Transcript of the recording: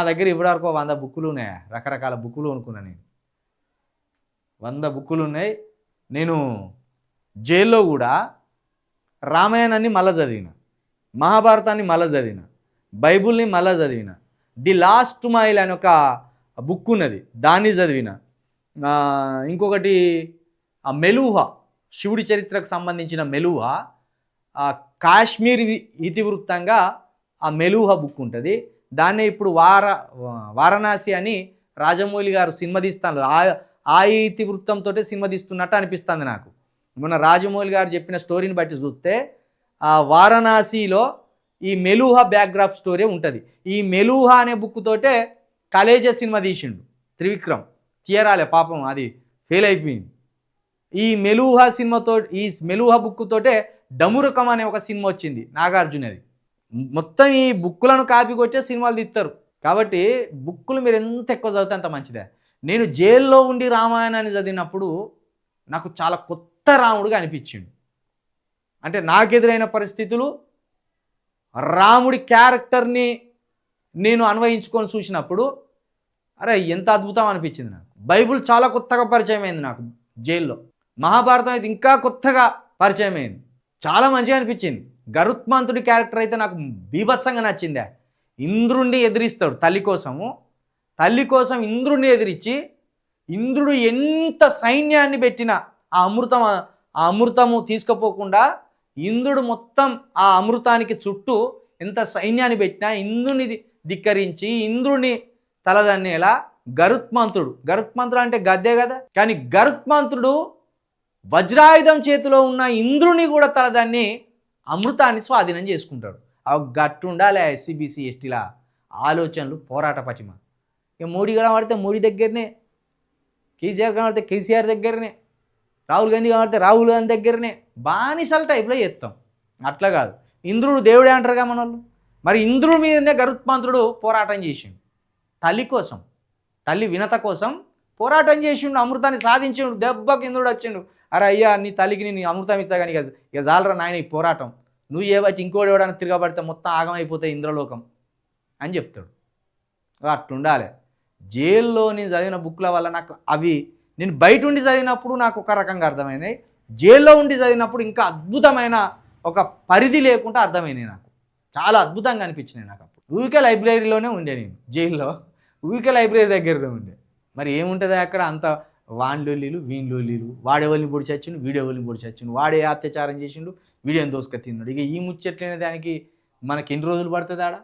దగ్గర ఇప్పటివరకు 100 బుక్కులు ఉన్నాయా, రకరకాల బుక్కులు కొనుక్కున్నా నేను. 100 బుక్కులు ఉన్నాయి. నేను జైల్లో కూడా రామాయణాన్ని మళ్ళా చదివిన, మహాభారతాన్ని మళ్ళా చదివిన, బైబుల్ని మళ్ళా చదివిన, ది లాస్ట్ మైల్ అని ఒక బుక్ ఉన్నది, దాన్ని చదివిన. ఇంకొకటి మెలూహ, శివుడి చరిత్రకు సంబంధించిన మెలూహ, కాశ్మీర్ ఇతివృత్తంగా ఆ మెలూహ బుక్ ఉంటుంది. దాన్నే ఇప్పుడు వారణాసి అని రాజమౌళి గారు సినిమా తీస్తాను, ఆ ఇతివృత్తంతో సినిమా తీస్తున్నట్టు అనిపిస్తుంది నాకు. మొన్న రాజమౌళి గారు చెప్పిన స్టోరీని బట్టి చూస్తే ఆ వారణాసిలో ఈ మెలూహ బ్యాక్గ్రాఫ్ స్టోరీ ఉంటుంది. ఈ మెలూహ అనే బుక్ తోటే కలేజా సినిమా తీసిండు త్రివిక్రమ్, తీయరాలే పాపం, అది ఫెయిల్ అయిపోయింది. ఈ మెలూహ సినిమాతో, ఈ మెలూహ బుక్ తోటే డమురకం అనే ఒక సినిమా వచ్చింది నాగార్జునది. మొత్తం ఈ బుక్కులను కాపీ కొట్టే సినిమాలు తీస్తారు. కాబట్టి బుక్కులు మీరు ఎంత ఎక్కువ చదివితే అంత మంచిదే. నేను జైల్లో ఉండి రామాయణాన్ని చదివినప్పుడు నాకు చాలా కొత్త రాముడిగా అనిపించిండు. అంటే నాకు ఎదురైన పరిస్థితులు, రాముడి క్యారెక్టర్ని నేను అన్వయించుకొని చూసినప్పుడు అరే ఎంత అద్భుతం అనిపించింది నాకు. బైబుల్ చాలా కొత్తగా పరిచయం అయింది నాకు జైల్లో. మహాభారతం అయితే ఇంకా కొత్తగా పరిచయం అయింది, చాలా మంచిగా అనిపించింది. గరుత్మంతుడి క్యారెక్టర్ అయితే నాకు బీభత్సంగా నచ్చిందే. ఇంద్రుణ్ణి ఎదిరిస్తాడు తల్లి కోసము, తల్లి కోసం ఇంద్రుణ్ణి ఎదిరించి, ఇంద్రుడు ఎంత సైన్యాన్ని పెట్టినా ఆ అమృతము తీసుకుపోకుండా ఇంద్రుడు మొత్తం ఆ అమృతానికి చుట్టూ ఎంత సైన్యాన్ని పెట్టినా ఇంద్రుని ధిక్కరించి ఇంద్రుని తలదన్నేలా గరుత్మంతుడు అంటే గద్దే కదా, కానీ గరుత్మంతుడు వజ్రాయుధం చేతిలో ఉన్న ఇంద్రుని కూడా తలదాన్ని అమృతాన్ని స్వాధీనం చేసుకుంటాడు. అవి గట్టు ఉండాలి ఎస్సీబీసీ ఎస్టీల ఆలోచనలు, పోరాట పటిమ. ఇక మోడీ కనబడితే మోడీ దగ్గరనే, కేసీఆర్ కనబడితే కేసీఆర్ దగ్గరనే, రాహుల్ గాంధీ కనబడితే రాహుల్ గాంధీ దగ్గరనే, బానిసల టైప్లో చేస్తాం. అట్లా కాదు, ఇంద్రుడు దేవుడే అంటారుగా మన వాళ్ళు. మరి ఇంద్రుడి మీదనే గరుత్మంతుడు పోరాటం చేసిండు, తల్లి కోసం, తల్లి వినత కోసం పోరాటం చేసిండు, అమృతాన్ని సాధించిండు. దెబ్బకి ఇంద్రుడు వచ్చిండు, అరే అయ్యా నీ తల్లికి నేను అమృతం ఇస్తా కానీ ఇక జాలరా నాయన ఈ పోరాటం, నువ్వు ఏవట్టి ఇంకోటి ఎవడన్నా తిరగబడితే మొత్తం ఆగమైపోతాయి ఇంద్రలోకం అని చెప్తాడు. అట్లుండాలి. జైల్లోని చదివిన బుక్ల వల్ల నాకు అవి, నేను బయట ఉండి చదివినప్పుడు నాకు ఒక రకంగా అర్థమైనాయి, జైల్లో ఉండి చదివినప్పుడు ఇంకా అద్భుతమైన ఒక పరిధి లేకుండా అర్థమైనాయి. నాకు చాలా అద్భుతంగా అనిపించినాయి. నాకు అప్పుడు ఊరికే లైబ్రరీలోనే ఉండే, నేను జైల్లో ఊరికే లైబ్రరీ దగ్గరలో ఉండే. మరి ఏముంటుంది అక్కడ, అంత వాన్లోలీలు వీన్లోలీలు, వాడెవరిని పొడి చచ్చిండు, వీడెవరిని పొడి చచ్చిండు, వాడే అత్యాచారం చేసిండు, వీడియోని దోసుక తిన్నాడు. ఇక ఈ ముచ్చట్లేని దానికి మనకి ఎన్ని రోజులు పడుతుంది ఆడ.